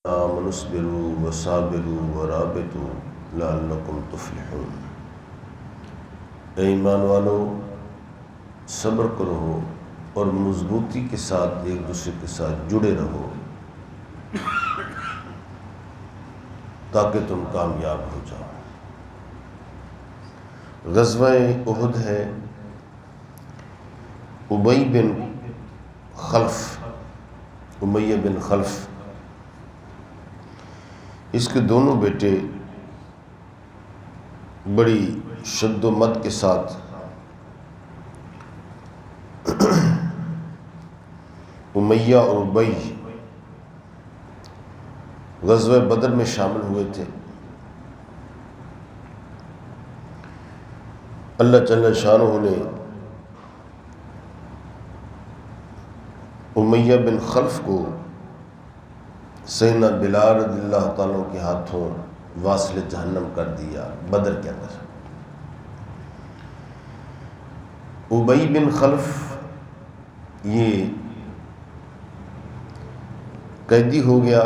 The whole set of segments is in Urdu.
آمنوا اصبروا وصابروا ورابطوا لعلکم تفلحون۔ اے ایمان والو، صبر کرو اور مضبوطی کے ساتھ ایک دوسرے کے ساتھ جڑے رہو تاکہ تم کامیاب ہو جاؤ۔ غزوہ احد ہے، ابی بن خلف، امیہ بن خلف، اس کے دونوں بیٹے بڑی شد و مت کے ساتھ امیہ اور ابی غزوہ بدر میں شامل ہوئے تھے۔ اللہ جل شانہ نے امیہ بن خلف کو سیدنا بلال رضی اللہ تعالیٰ کے ہاتھوں واصل جہنم کر دیا بدر کے اندر۔ ابی بن خلف یہ قیدی ہو گیا،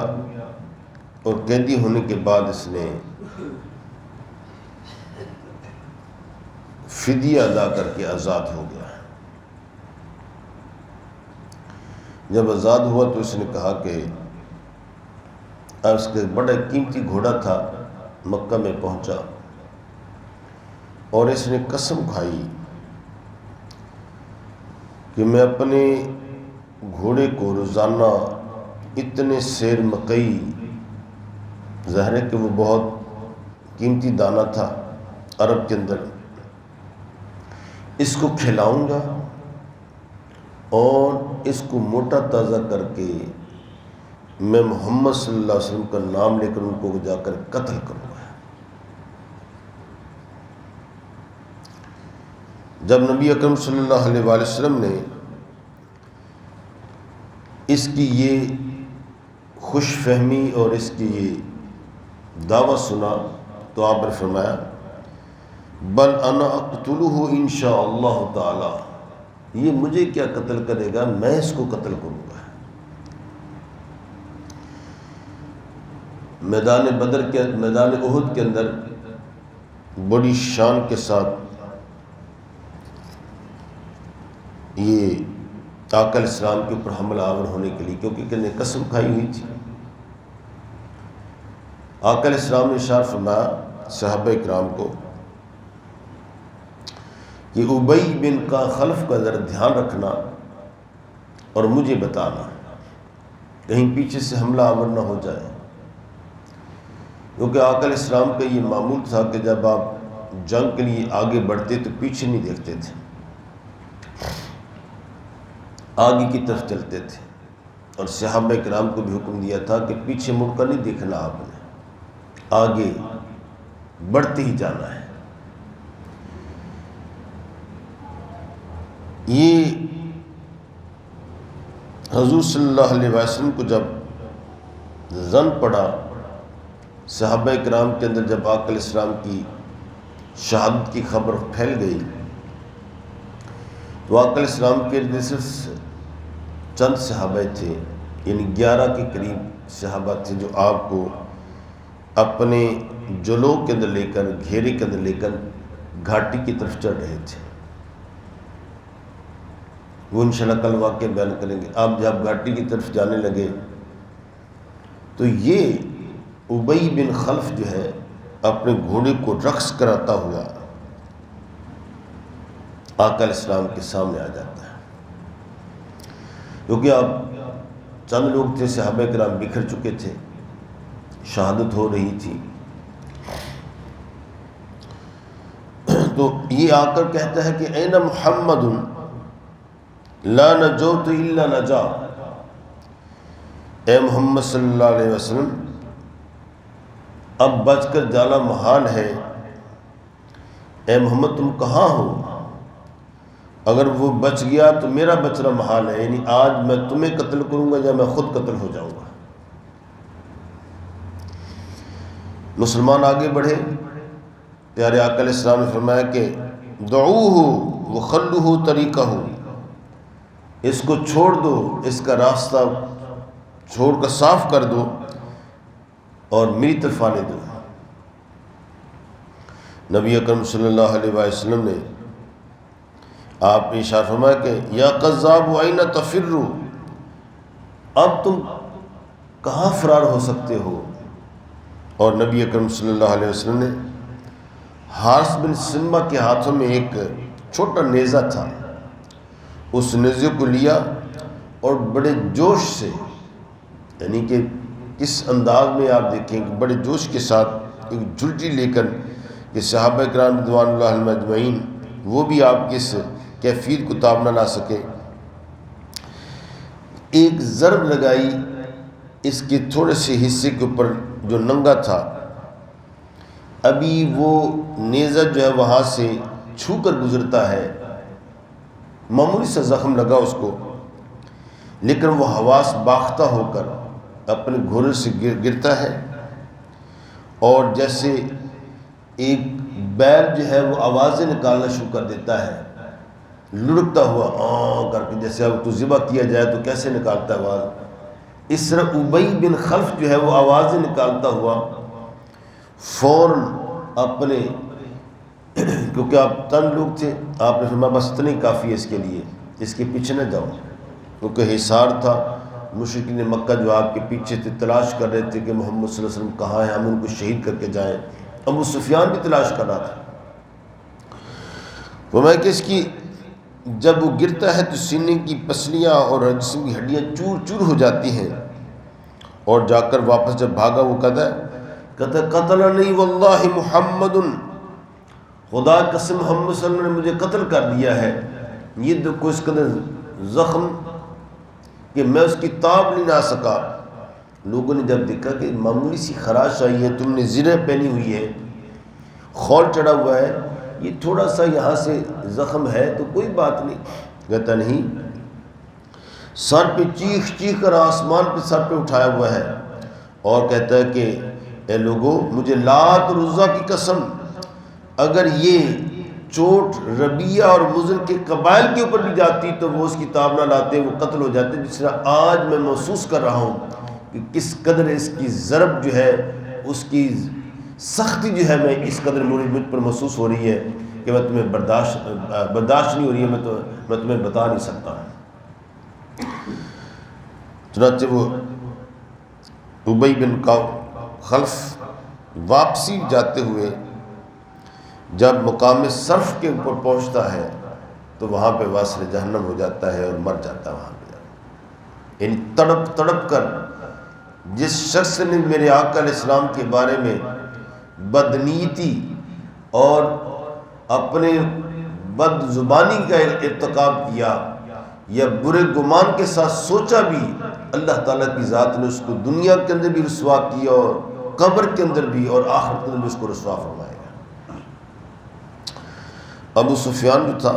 اور قیدی ہونے کے بعد اس نے فدیہ ادا کر کے آزاد ہو گیا۔ جب آزاد ہوا تو اس نے کہا کہ اس کے بڑا قیمتی گھوڑا تھا، مکہ میں پہنچا اور اس نے قسم کھائی کہ میں اپنے گھوڑے کو روزانہ اتنے سیر مکئی، ظاہر ہے کہ وہ بہت قیمتی دانہ تھا عرب کے اندر، اس کو کھلاؤں گا اور اس کو موٹا تازہ کر کے میں محمد صلی اللہ علیہ وسلم کا نام لے کر ان کو جا کر قتل کروں گا۔ جب نبی اکرم صلی اللہ علیہ وآلہ وسلم نے اس کی یہ خوش فہمی اور اس کی یہ دعویٰ سنا تو آپ نے فرمایا بل انا اقتلہ انشاء اللہ تعالی، یہ مجھے کیا قتل کرے گا، میں اس کو قتل کروں گا۔ میدان احد کے اندر بڑی شان کے ساتھ یہ آقا علیہ السلام کے اوپر حملہ آور ہونے کے لیے، کیونکہ کہ نے قسم کھائی ہوئی تھی، آقا علیہ السلام نے ارشاد فرمایا صحابہ اکرام کو کہ ابی بن کا خلف کا ذرا دھیان رکھنا اور مجھے بتانا، کہیں پیچھے سے حملہ آور نہ ہو جائے، کیونکہ آقا علیہ السلام کا یہ معمول تھا کہ جب آپ جنگ کے لیے آگے بڑھتے تو پیچھے نہیں دیکھتے تھے، آگے کی طرف چلتے تھے، اور صحابہ کرام کو بھی حکم دیا تھا کہ پیچھے مڑ کر نہیں دیکھنا، آپ نے آگے بڑھتے ہی جانا ہے۔ یہ حضور صلی اللہ علیہ وسلم کو جب ظن پڑا صحابہ کرام کے اندر، جب آقا علیہ السلام کی شہادت کی خبر پھیل گئی تو آقا علیہ السلام کے ارد صرف چند صحابہ تھے، یعنی 11 کے قریب صحابہ تھے جو آپ کو اپنے جلو کے اندر لے کر، گھیرے کے اندر لے کر گھاٹی کی طرف چڑھ رہے تھے۔ وہ انشاءاللہ کل واقعہ بیان کریں گے۔ آپ جب گھاٹی کی طرف جانے لگے تو یہ ابی بن خلف جو ہے اپنے گھوڑے کو رقص کراتا ہوا آقا علیہ السلام کے سامنے آ جاتا ہے، کیونکہ آپ چند لوگ تھے، صحابہ کرام بکھر چکے تھے، شہادت ہو رہی تھی، تو یہ آ کر کہتا ہے کہ این محمد لا نجوت الا نجا، اے محمد صلی اللہ علیہ وسلم اب بچ کر جانا محال ہے، اے محمد تم کہاں ہو، اگر وہ بچ گیا تو میرا بچنا محال ہے، یعنی آج میں تمہیں قتل کروں گا یا میں خود قتل ہو جاؤں گا۔ مسلمان آگے بڑھے، پیارے آقا علیہ السلام نے فرمایا کہ دعوہ وخلوہ طریقہ، اس کو چھوڑ دو، اس کا راستہ چھوڑ کر صاف کر دو، اور میری طرف آنے دو۔ نبی اکرم صلی اللہ علیہ وسلم نے آپ نے ارشاد فرمایا کہ یا قذاب این تفر، اب تم کہاں فرار ہو سکتے ہو؟ اور نبی اکرم صلی اللہ علیہ وسلم نے حارث بن سمہ کے ہاتھوں میں ایک چھوٹا نیزہ تھا، اس نیزے کو لیا اور بڑے جوش سے، یعنی کہ کس انداز میں آپ دیکھیں کہ بڑے جوش کے ساتھ ایک جھلٹی لے کر کہ صحابہ کرام رضوان اللہ علیہم اجمعین وہ بھی آپ کی اس کیفیت کو تاب نہ لا سکے، ایک ضرب لگائی اس کے تھوڑے سے حصے کے اوپر جو ننگا تھا۔ ابھی وہ نیزہ جو ہے وہاں سے چھو کر گزرتا ہے، معمولی سا زخم لگا اس کو، لیکن وہ حواس باختہ ہو کر اپنے گھوڑے سے گرتا ہے، اور جیسے ایک بیل جو ہے وہ آوازیں نکالنا شروع کر دیتا ہے، لڑکتا ہوا آں کر کے، جیسے اب تو ذبح کیا جائے تو کیسے نکالتا ہے آواز، اس طرح ابی بن خلف جو ہے وہ آوازیں نکالتا ہوا فوراً اپنے، کیونکہ آپ تن لوگ تھے، آپ نے فرمایا بس اتنا ہی کافی ہے اس کے لیے، اس کے پیچھے نہ جاؤ، کیونکہ حصار تھا، مشرکین مکہ جو آپ کے پیچھے تھے تلاش کر رہے تھے کہ محمد صلی اللہ علیہ وسلم کہاں ہیں، ہم ان کو شہید کر کے جائیں۔ ابو سفیان بھی تلاش کر رہا تھا۔ فرمایا کہ اس کی جب وہ گرتا ہے تو سینے کی پسلیاں اور جسم کی ہڈیاں چور چور ہو جاتی ہیں، اور جا کر واپس جب بھاگا وہ کہتا ہے قتلنی واللہ محمد، خدا قسم محمد صلی اللہ علیہ وسلم نے مجھے قتل کر دیا ہے۔ یہ دیکھو اس قدر زخم کہ میں اس کی تاب نہیں نہ سکا۔ لوگوں نے جب دیکھا کہ معمولی سی خراش آئی ہے، تم نے زرہ پہنی ہوئی ہے، خول چڑھا ہوا ہے، یہ تھوڑا سا یہاں سے زخم ہے تو کوئی بات نہیں، کہتا نہیں، سر پہ چیخ چیخ کر آسمان پہ سر پہ اٹھایا ہوا ہے، اور کہتا ہے کہ اے لوگو مجھے لات اور عزیٰ کی قسم، اگر یہ چوٹ ربیہ اور مضر کے قبائل کے اوپر بھی جاتی تو وہ اس کی تاب نہ لاتے، وہ قتل ہو جاتے، جس طرح آج میں محسوس کر رہا ہوں کہ کس قدر اس کی ضرب جو ہے، اس کی سختی جو ہے، میں اس قدر مجھ پر محسوس ہو رہی ہے کہ میں تمہیں برداشت نہیں ہو رہی ہے، میں تمہیں بتا نہیں سکتا۔ چنانچہ وہ ابی بن خلف واپسی جاتے ہوئے جب مقام صرف کے اوپر پہنچتا ہے تو وہاں پہ واصل جہنم ہو جاتا ہے اور مر جاتا ہے وہاں پہ، یعنی تڑپ تڑپ کر جس شخص نے میرے آقا علیہ السلام کے بارے میں بدنیتی اور اپنے بد زبانی کا ارتکاب کیا یا برے گمان کے ساتھ سوچا بھی، اللہ تعالیٰ کی ذات نے اس کو دنیا کے اندر بھی رسوا کیا اور قبر کے اندر بھی اور آخرت کے اندر بھی اس کو رسوا فرمائے گا۔ ابو سفیان جو تھا،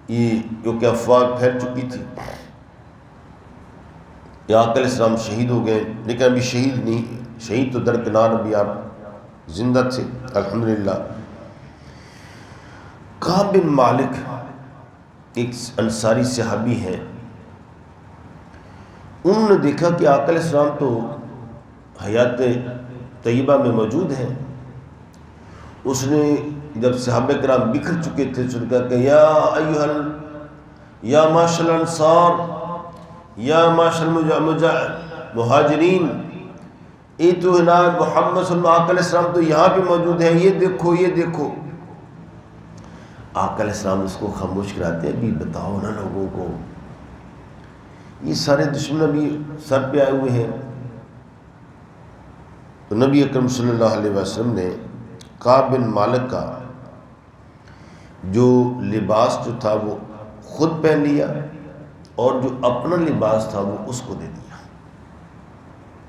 یہ کیونکہ افواہ پھیل چکی تھی، آقا علیہ السلام شہید ہو گئے، لیکن ابھی شہید نہیں، شہید تو درکنار، ابھی آپ زندہ تھے الحمدللہ۔ کعب بن مالک ایک انصاری صحابی ہیں، انہوں نے دیکھا کہ آقا علیہ السلام تو حیات طیبہ میں موجود ہیں۔ اس نے جب صحابہ کرام بکھر چکے تھے، اس نے کہا کہ یا معاشر الانصار، یا معاشر مہاجرین، اے تو جناب محمد صلی اللہ علیہ وسلم تو یہاں پہ موجود ہیں، یہ دیکھو یہ دیکھو۔ آقا علیہ السلام اس کو خاموش کراتے ہیں، ابھی بتاؤ نا لوگوں کو، یہ سارے دشمن ابھی سر پہ آئے ہوئے ہیں۔ تو نبی اکرم صلی اللہ علیہ وسلم نے کعب بن مالک کا جو لباس جو تھا وہ خود پہن لیا، اور جو اپنا لباس تھا وہ اس کو دے دیا،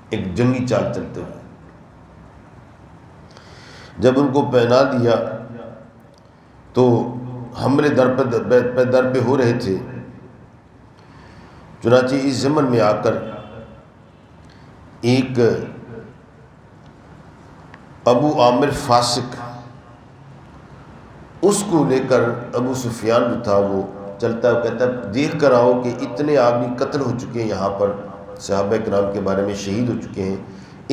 ایک جنگی چال چلتے ہوئے۔ جب ان کو پہنا دیا تو حملے در پہ ہو رہے تھے، چنانچہ اس زمن میں آ کر ایک ابو عامر فاسق، اس کو لے کر ابو سفیان جو تھا وہ چلتا ہے، کہتا ہے دیکھ کر آؤ کہ اتنے آدمی قتل ہو چکے ہیں، یہاں پر صحابہ کرام کے بارے میں شہید ہو چکے ہیں،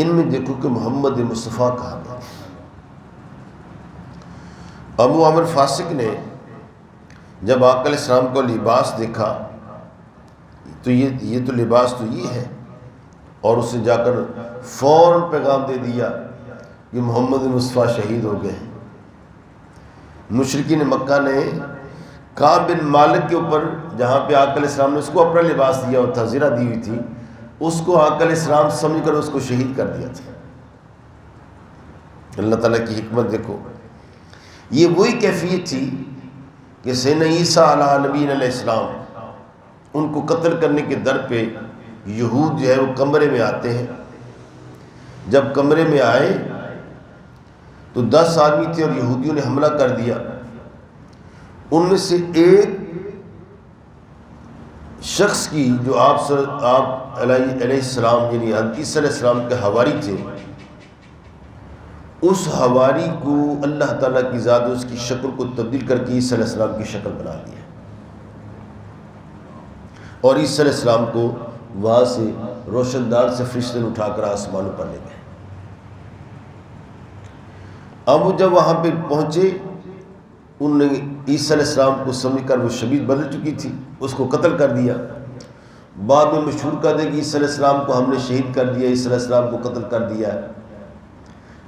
ان میں دیکھو کہ محمد مصطفیٰ کہا گیا۔ ابو عامر فاسق نے جب آقا علیہ السلام کو لباس دیکھا تو یہ تو لباس تو یہ ہے، اور اسے جا کر فوراً پیغام دے دیا کہ محمد مصطفیٰ شہید ہو گئے ہیں۔ مشرکین مکہ نے کعب بن مالک کے اوپر، جہاں پہ آقا علیہ السلام نے اس کو اپنا لباس دیا ہوا تھا، زرہ دی ہوئی تھی، اس کو آقا علیہ السلام سمجھ کر اس کو شہید کر دیا تھا۔ اللہ تعالیٰ کی حکمت دیکھو، یہ وہی کیفیت تھی کہ سیدنا عیسیٰ علیہ نبی علیہ السلام ان کو قتل کرنے کے در پہ یہود جو ہے وہ کمرے میں آتے ہیں۔ جب کمرے میں آئے تو 10 آدمی تھے اور یہودیوں نے حملہ کر دیا۔ ان میں سے ایک شخص کی جو آپ علیہ السلام یعنی عیسیٰ علیہ السلام کے حواری تھے، اس حواری کو اللہ تعالیٰ کی ذات اس کی شکل کو تبدیل کر کے عیسیٰ علیہ السلام کی شکل بنا دیا، اور عیسیٰ علیہ السلام کو وہاں سے روشن دان سے فرشتے نے اٹھا کر آسمانوں پر لے گئے۔ اب وہ جب وہاں پہ پہنچے، انہوں نے عیسیٰ علیہ السلام کو سمجھ کر، وہ شبیہ بدل چکی تھی، اس کو قتل کر دیا۔ بعد میں مشہور کر دے کہ عیسیٰ علیہ السلام کو ہم نے شہید کر دیا، عیسیٰ علیہ السلام کو قتل کر دیا۔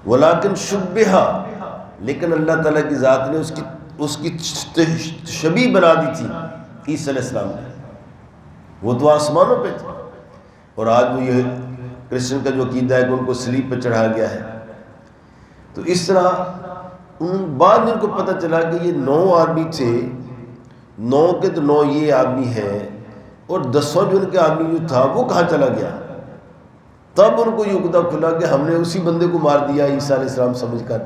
ولیکن شبہ، لیکن اللہ تعالیٰ کی ذات نے اس کی شبیہ بنا دی تھی عیسیٰ علیہ السلام نے، وہ تو آسمانوں پہ تھے۔ اور آج وہ یہ کرسچن کا جو عقیدہ ہے کہ ان کو صلیب پہ چڑھایا گیا ہے، تو اس طرح بعد میں ان کو پتہ چلا کہ یہ 9 آدمی تھے، 9 کے تو 9 یہ آدمی ہیں، اور 10واں جو ان کے آدمی جو تھا وہ کہاں چلا گیا؟ تب ان کو یہ عقدہ کھلا کہ ہم نے اسی بندے کو مار دیا عیسیٰ علیہ السلام سمجھ کر۔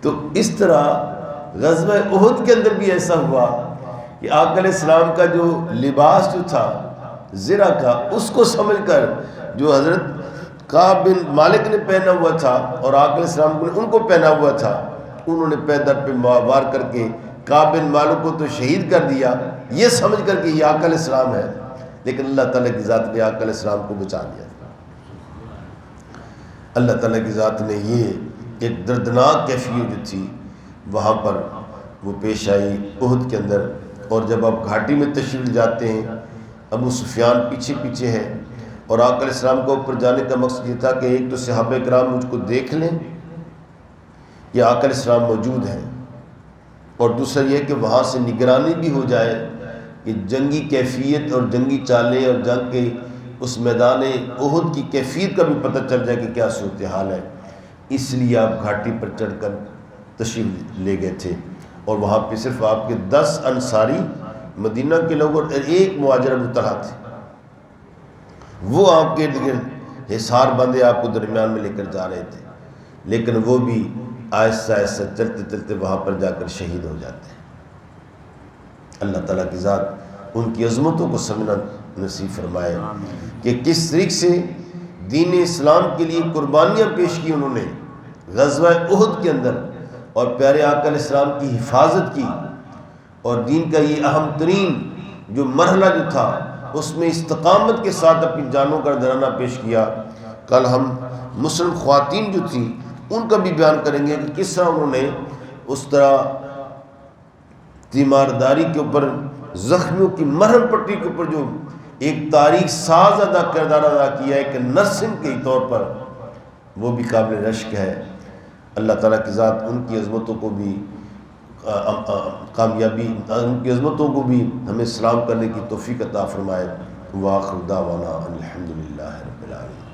تو اس طرح غزوہ احد کے اندر بھی ایسا ہوا کہ آقا علیہ السلام کا جو لباس جو تھا زرہ کا، اس کو سمجھ کر جو حضرت کعب بن مالک نے پہنا ہوا تھا اور آقا علیہ السلام نے ان کو پہنا ہوا تھا، انہوں نے پیدر پہ وار کر کے کعب بن مالک کو تو شہید کر دیا، یہ سمجھ کر کہ یہ آقا علیہ السلام ہے، لیکن اللہ تعالیٰ کی ذات نے آقا علیہ السلام کو بچا دیا۔ اللہ تعالیٰ کی ذات نے یہ ایک دردناک کیفیت جو تھی وہاں پر وہ پیش آئی احد کے اندر۔ اور جب آپ گھاٹی میں تشریف لے جاتے ہیں، ابو سفیان پیچھے پیچھے ہیں، اور آقا علیہ السلام کو اوپر جانے کا مقصد یہ تھا کہ ایک تو صحابہ کرام مجھ کو دیکھ لیں کہ آقا علیہ السلام موجود ہیں، اور دوسرا یہ کہ وہاں سے نگرانی بھی ہو جائے کہ جنگی کیفیت اور جنگی چالیں اور جنگ کے اس میدان احد کی کیفیت کا بھی پتہ چل جائے کہ کیا صورتحال ہے۔ اس لیے آپ گھاٹی پر چڑھ کر تشریف لے گئے تھے، اور وہاں پہ صرف آپ کے 10 انصاری مدینہ کے لوگ اور ایک مہاجر ابو طلحہ تھے، وہ آپ کے ارد گرد حصار بندے آپ کو درمیان میں لے کر جا رہے تھے، لیکن وہ بھی آہستہ آہستہ چلتے چلتے وہاں پر جا کر شہید ہو جاتے ہیں۔ اللہ تعالیٰ کی ذات ان کی عظمتوں کو سمجھنا نصیب فرمائے کہ کس طریقے سے دین اسلام کے لیے قربانیاں پیش کی انہوں نے غزوہ احد کے اندر، اور پیارے آقا علیہ السلام کی حفاظت کی، اور دین کا یہ اہم ترین جو مرحلہ جو تھا اس میں استقامت کے ساتھ اپنی جانوں کا نذرانہ پیش کیا۔ کل ہم مسلم خواتین جو تھیں ان کا بھی بیان کریں گے کہ کس طرح انہوں نے اس طرح تیمارداری کے اوپر، زخمیوں کی مرہم پٹی کے اوپر جو ایک تاریخ ساز کردار ادا کیا ہے کہ نرسنگ کے طور پر، وہ بھی قابل رشک ہے۔ اللہ تعالیٰ کی ذات ان کی عظمتوں کو بھی کامیابی، ان کی عظمتوں کو بھی ہمیں سلام کرنے کی توفیق عطا فرمائے۔ وآخر دعوانا الحمدللہ رب العالمین۔